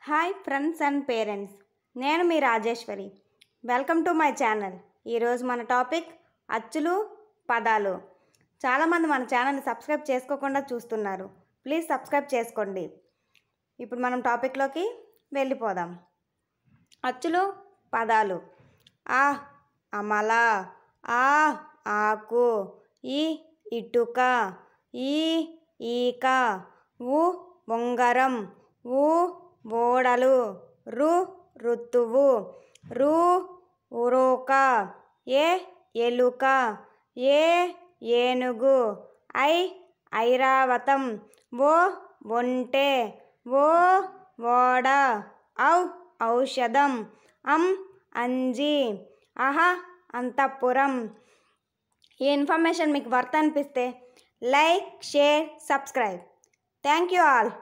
Hi friends and parents, నేను మీ Rajeshwari. Welcome to my channel. ఈరోజు మన టాపిక్ అచ్చులు పదాలు. చాలామంది మన ఛానల్ని సబ్స్క్రైబ్ చేసుకోకుండా చూస్తున్నారు. ప్లీజ్ సబ్స్క్రైబ్ చేసుకోండి. ఇప్పుడు మనం టాపిక్లోకి వెళ్ళిపోదాం. అచ్చులు పదాలు. ఆ అమల, ఆ ఆకు, ఈ ఇటుక, ఈ ఈక, ఉ ఉంగరం, ఊ ఓడలు, రు ఋతువు, రు ఉరోక, ఏ ఎలుక, ఏ ఏనుగు, ఐ ఐరావతం, ఓ ఒంటె, ఓ ఓడ, ఔ ఔషధం, అంజి, అహ అంతఃపురం. ఈ ఇన్ఫర్మేషన్ మీకు వర్త్ అనిపిస్తే like, share, subscribe. Thank you all.